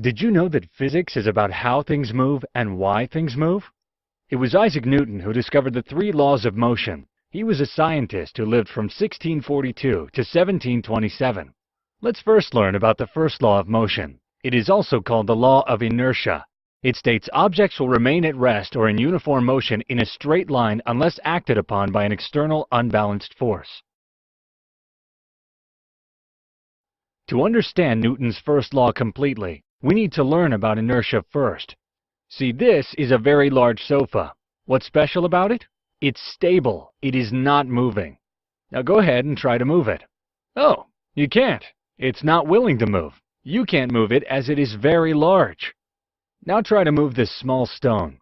Did you know that physics is about how things move and why things move? It was Isaac Newton who discovered the three laws of motion. He was a scientist who lived from 1642 to 1727. Let's first learn about the first law of motion. It is also called the law of inertia. It states objects will remain at rest or in uniform motion in a straight line unless acted upon by an external unbalanced force. To understand Newton's first law completely, we need to learn about inertia first. See, this is a very large sofa. What's special about it? It's stable. It is not moving. Now go ahead and try to move it. Oh, you can't. It's not willing to move. You can't move it as it is very large. Now try to move this small stone.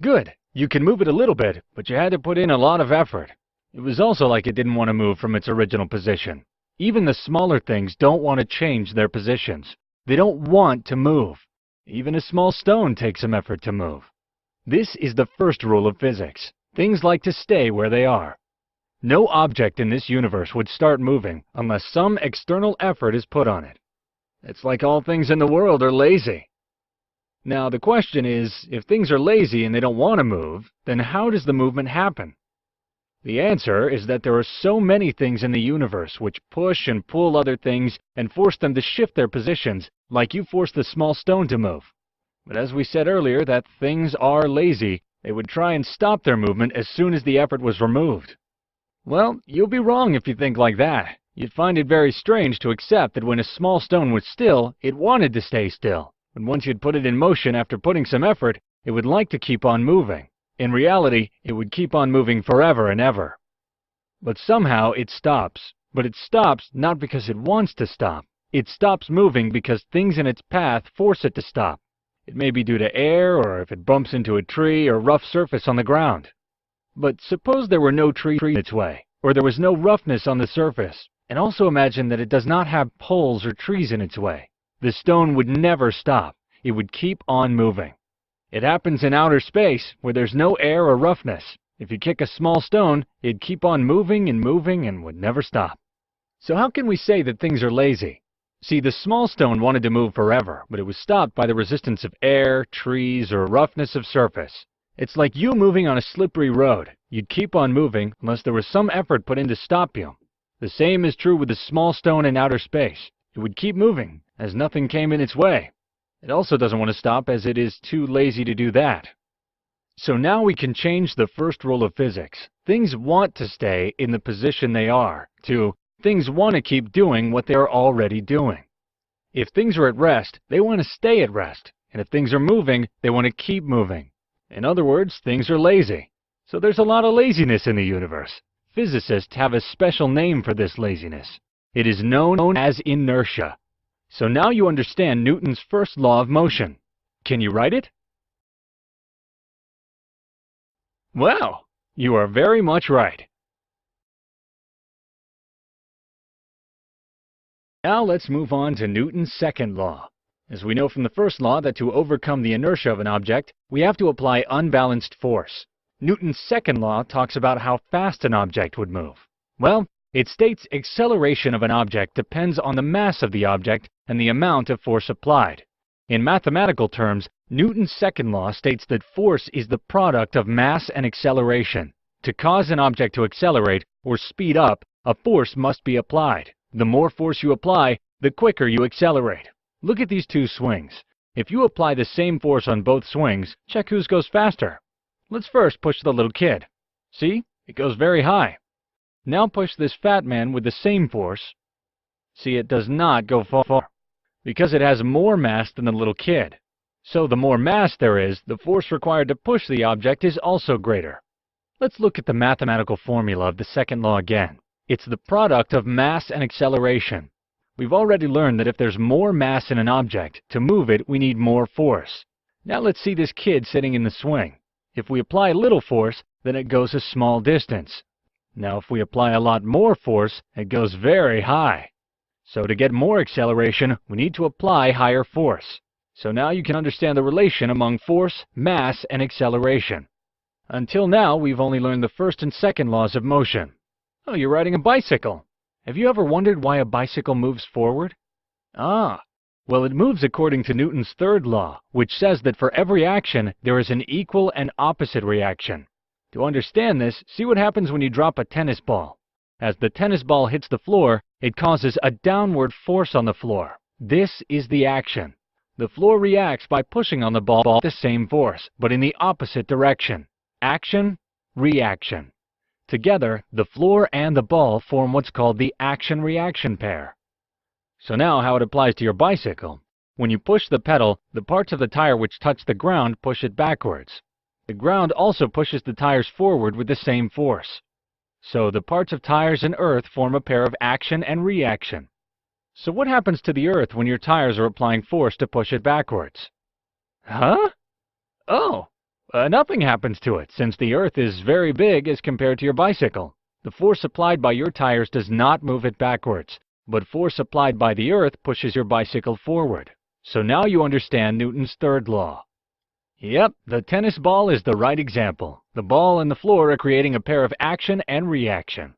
Good. You can move it a little bit, but you had to put in a lot of effort. It was also like it didn't want to move from its original position. Even the smaller things don't want to change their positions. They don't want to move. Even a small stone takes some effort to move. This is the first rule of physics. Things like to stay where they are. No object in this universe would start moving unless some external effort is put on it. It's like all things in the world are lazy. Now the question is, if things are lazy and they don't want to move, then how does the movement happen? The answer is that there are so many things in the universe which push and pull other things and force them to shift their positions, like you force the small stone to move. But as we said earlier that things are lazy, they would try and stop their movement as soon as the effort was removed. Well, you'll be wrong if you think like that. You'd find it very strange to accept that when a small stone was still, it wanted to stay still. But once you'd put it in motion after putting some effort, it would like to keep on moving. In reality, it would keep on moving forever and ever. But somehow it stops. But it stops not because it wants to stop. It stops moving because things in its path force it to stop. It may be due to air, or if it bumps into a tree or rough surface on the ground. But suppose there were no tree in its way, or there was no roughness on the surface, and also imagine that it does not have poles or trees in its way. The stone would never stop. It would keep on moving. It happens in outer space, where there's no air or roughness. If you kick a small stone, it'd keep on moving and would never stop. So how can we say that things are lazy? See, the small stone wanted to move forever, but it was stopped by the resistance of air, trees, or roughness of surface. It's like you moving on a slippery road. You'd keep on moving unless there was some effort put in to stop you. The same is true with the small stone in outer space. It would keep moving, as nothing came in its way. It also doesn't want to stop as it is too lazy to do that. So now we can change the first rule of physics. Things want to stay in the position they are, to things want to keep doing what they are already doing. If things are at rest, they want to stay at rest. And if things are moving, they want to keep moving. In other words, things are lazy. So there's a lot of laziness in the universe. Physicists have a special name for this laziness. It is known as inertia. So now you understand Newton's first law of motion. Can you write it? Well, you are very much right. Now let's move on to Newton's second law. As we know from the first law that to overcome the inertia of an object, we have to apply unbalanced force. Newton's second law talks about how fast an object would move. Well, it states acceleration of an object depends on the mass of the object and the amount of force applied. In mathematical terms, Newton's second law states that force is the product of mass and acceleration. To cause an object to accelerate or speed up, a force must be applied. The more force you apply, the quicker you accelerate. Look at these two swings. If you apply the same force on both swings, check whose goes faster. Let's first push the little kid. See? It goes very high. Now push this fat man with the same force. See, it does not go far, because it has more mass than the little kid. So the more mass there is, the force required to push the object is also greater. Let's look at the mathematical formula of the second law again. It's the product of mass and acceleration. We've already learned that if there's more mass in an object, to move it, we need more force. Now let's see this kid sitting in the swing. If we apply little force, then it goes a small distance. Now if we apply a lot more force, it goes very high. So to get more acceleration, we need to apply higher force. So now you can understand the relation among force, mass, and acceleration. Until now, we've only learned the first and second laws of motion. Oh, you're riding a bicycle. Have you ever wondered why a bicycle moves forward? Ah, Well, it moves according to Newton's third law, which says that for every action, there is an equal and opposite reaction. To understand this, see what happens when you drop a tennis ball. As the tennis ball hits the floor, it causes a downward force on the floor. This is the action. The floor reacts by pushing on the ball with the same force, but in the opposite direction. Action, reaction. Together, the floor and the ball form what's called the action-reaction pair. So now how it applies to your bicycle. When you push the pedal, the parts of the tire which touch the ground push it backwards. The ground also pushes the tires forward with the same force. So the parts of tires and earth form a pair of action and reaction. So what happens to the earth when your tires are applying force to push it backwards? Huh? Oh, nothing happens to it, since the earth is very big as compared to your bicycle. The force applied by your tires does not move it backwards, but force applied by the earth pushes your bicycle forward. So now you understand Newton's third law. Yep, the tennis ball is the right example. The ball and the floor are creating a pair of action and reaction.